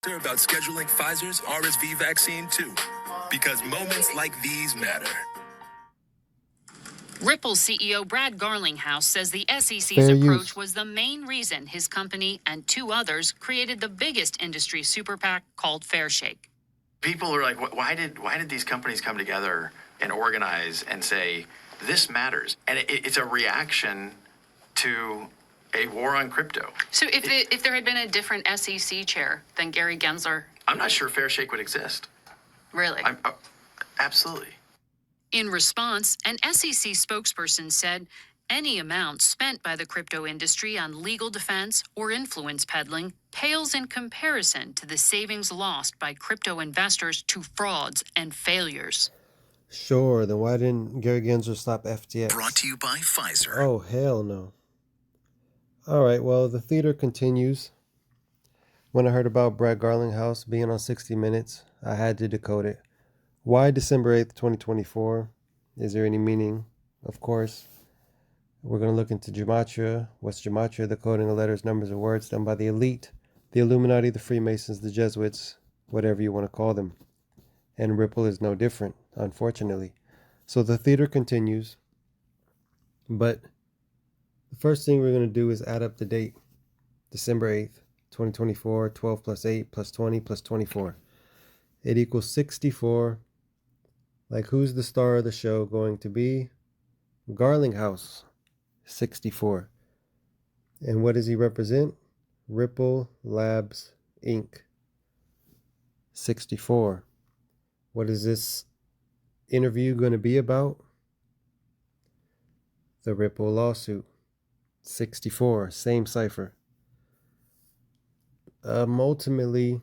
About scheduling Pfizer's RSV vaccine too, because moments like these matter. Ripple CEO Brad Garlinghouse says the SEC's approach was the main reason his company and two others created the biggest industry super PAC called Fairshake. People are like, why did these companies come together and organize and say, this matters? And it's a reaction to a war on crypto. So if there had been a different SEC chair than Gary Gensler? I'm not sure Fairshake would exist. Really? Absolutely. In response, an SEC spokesperson said any amount spent by the crypto industry on legal defense or influence peddling pales in comparison to the savings lost by crypto investors to frauds and failures. Sure, then why didn't Gary Gensler stop FTX? Brought to you by Pfizer. Oh, hell no. All right, well, the theater continues. When I heard about Brad Garlinghouse being on 60 Minutes, I had to decode it. Why December 8th, 2024? Is there any meaning? Of course. We're going to look into gematria. What's gematria? The coding of letters, numbers, and words done by the elite, the Illuminati, the Freemasons, the Jesuits, whatever you want to call them. And Ripple is no different, unfortunately. So the theater continues. But the first thing we're going to do is add up the date. December 8th, 2024, 12 plus 8 plus 20 plus 24. It equals 64. Like, who's the star of the show going to be? Garlinghouse, 64. And what does he represent? Ripple Labs, Inc., 64. What is this interview going to be about? The Ripple lawsuit, 64. Same cipher. Ultimately,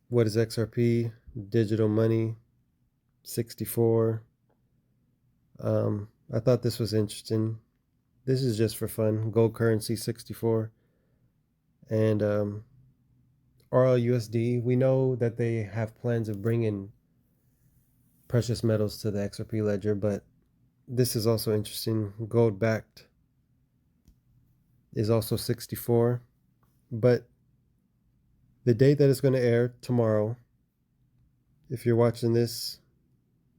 what is XRP? Digital money, 64. I thought this was interesting. This is just for fun. Gold currency, 64. And RLUSD, we know that they have plans of bringing precious metals to the XRP ledger, but this is also interesting. Gold backed is also 64. But the date that it's going to air, tomorrow, if you're watching this,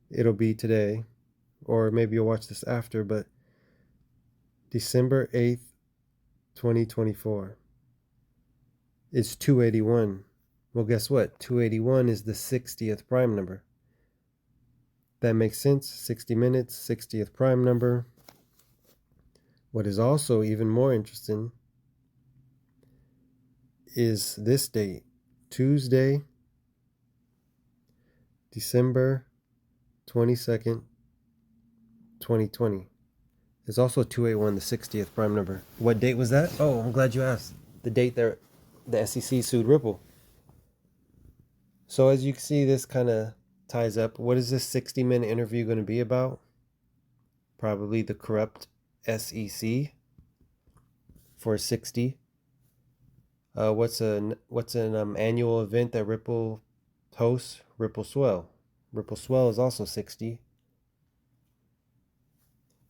it'll be today, or maybe you'll watch this after, but December 8th, 2024 is 281. Well, guess what? 281 is the 60th prime number. That makes sense. 60 minutes, 60th prime number. What is also even more interesting is this date, Tuesday, December 22nd, 2020. It's also 281, the 60th prime number. What date was that? Oh, I'm glad you asked. The date that the SEC sued Ripple. So as you can see, this kind of ties up. What is this 60-minute interview going to be about? Probably the corrupt SEC for 60. What's an annual event that Ripple hosts? Ripple Swell. Ripple Swell is also 60.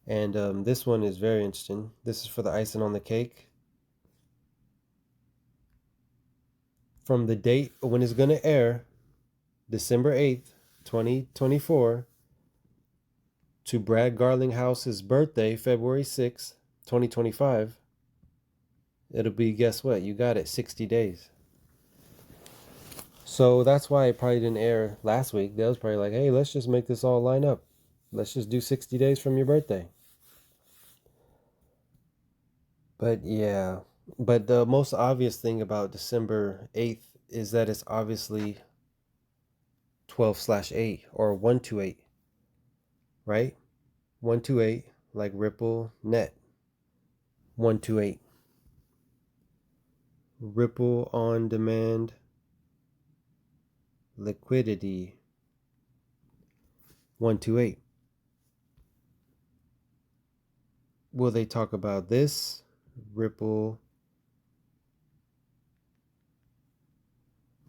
And this one is very interesting. This is for the icing on the cake. From the date when it's going to air, December 8th, 2024, to Brad Garlinghouse's birthday, February 6th, 2025, it'll be, guess what? You got it, 60 days. So that's why it probably didn't air last week. They was probably like, hey, let's just make this all line up. Let's just do 60 days from your birthday. But yeah, but the most obvious thing about December 8th is that it's obviously 12/8 or 128, right? 128, like Ripple Net. 128. Ripple on demand liquidity. 128. Will they talk about this? Ripple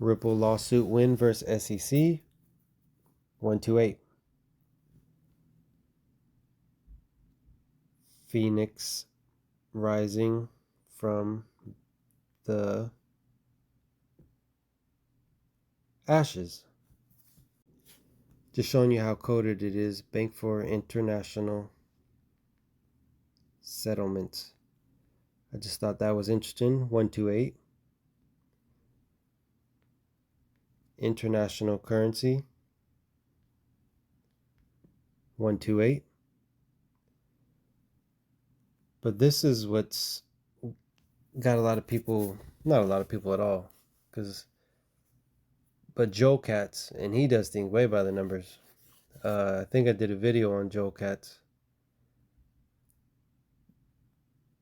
lawsuit win versus SEC. 128. Phoenix rising from the ashes. Just showing you how coded it is. Bank for International Settlements. I just thought that was interesting. 128. International currency. 128. But this is what's got a lot of people, not a lot of people at all, but Joe Katz, and he does things way by the numbers. I think I did a video on Joe Katz.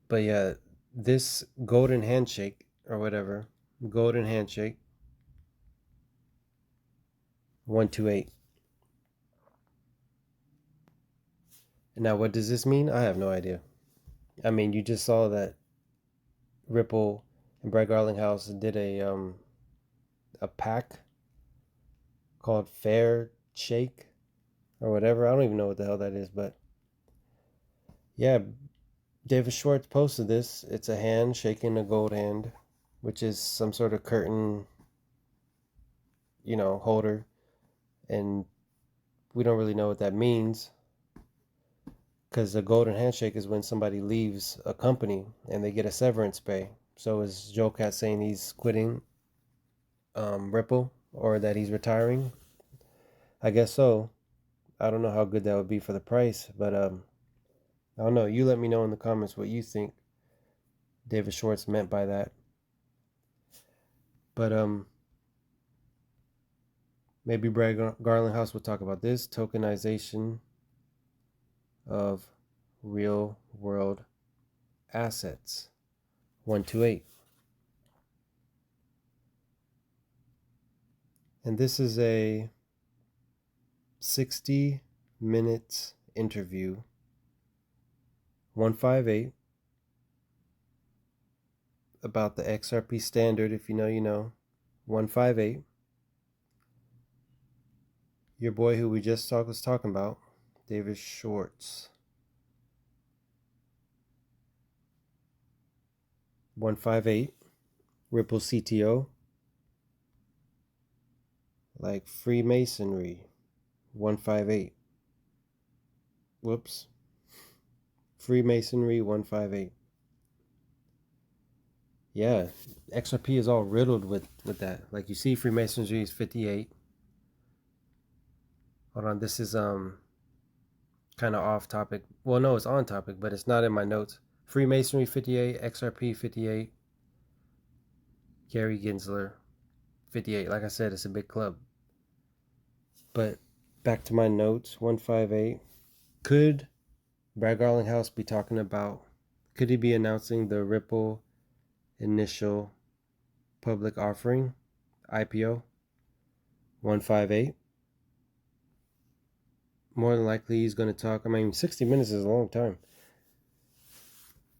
But yeah, this golden handshake or whatever, golden handshake, 128. Now, what does this mean? I have no idea. I mean, you just saw that Ripple and Brett Garlinghouse did a pack called Fair Shake or whatever. I don't even know what the hell that is, but yeah, David Schwartz posted this. It's a hand shaking a gold hand, which is some sort of curtain, holder, and we don't really know what that means, because a golden handshake is when somebody leaves a company and they get a severance pay. So is Joe Cat saying he's quitting Ripple, or that he's retiring? I guess so. I don't know how good that would be for the price, but I don't know. You let me know in the comments what you think David Schwartz meant by that. But maybe Brad Garlinghouse will talk about this tokenization of real world assets. 128. And this is a 60 minutes interview. 158. About the XRP standard. If you know, you know. 158. Your boy who we just was talking about, David Schwartz. 158. Ripple CTO. Like Freemasonry. 158. Whoops. Freemasonry 158. Yeah, XRP is all riddled with that. Like you see, Freemasonry is 58. Hold on, this is kind of off topic. Well, no, it's on topic, but it's not in my notes. Freemasonry 58, XRP 58, Gary Gensler 58. Like I said, it's a big club. But back to my notes, 158. Could Brad Garlinghouse be talking about, could he be announcing the Ripple initial public offering, IPO? 158. More than likely he's going to talk. I mean, 60 minutes is a long time.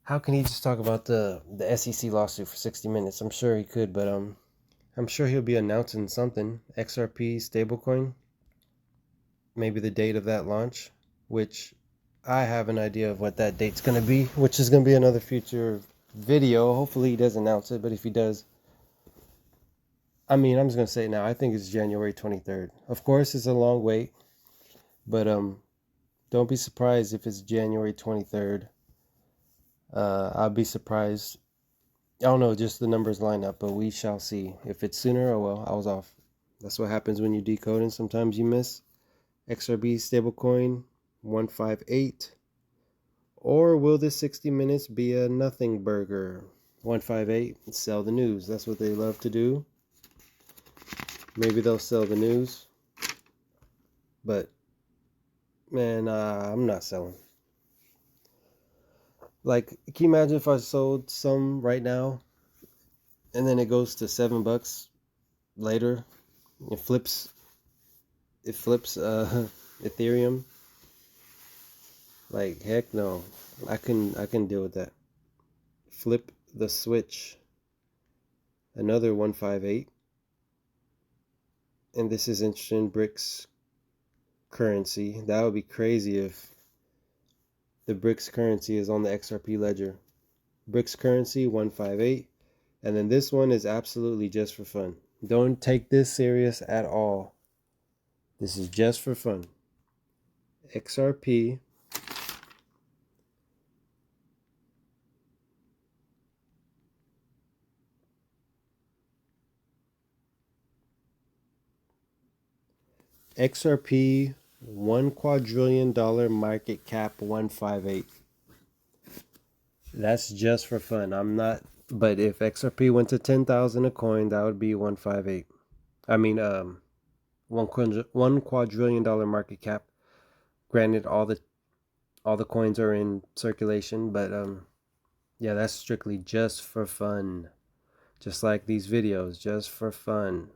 How can he just talk about the SEC lawsuit for 60 minutes? I'm sure he could, but I'm sure he'll be announcing something. XRP stablecoin, maybe the date of that launch, which I have an idea of what that date's going to be, which is going to be another future video. Hopefully he does announce it, but if he does, I mean, I'm just going to say it now. I think it's January 23rd. Of course, it's a long wait, but don't be surprised if it's January 23rd. I'll be surprised. I don't know, just the numbers line up, but we shall see. If it's sooner, oh well, I was off. That's what happens when you decode, and sometimes you miss. XRB stablecoin 158. Or will this 60 minutes be a nothing burger? 158, sell the news. That's what they love to do. Maybe they'll sell the news. But, man, I'm not selling. Like, can you imagine if I sold some right now and then it goes to $7 later? It flips Ethereum. Like, heck no. I can deal with that. Flip the switch. Another 158. And this is interesting. BRICS currency. That would be crazy if the BRICS currency is on the XRP ledger. BRICS currency 158. And then this one is absolutely just for fun. Don't take this serious at all. This is just for fun. XRP. XRP, $1 quadrillion market cap 158. That's just for fun. I'm not, but if XRP went to 10,000 a coin, that would be 158. I mean, $1 quadrillion market cap. Granted, all the coins are in circulation, but yeah, that's strictly just for fun. Just like these videos, just for fun.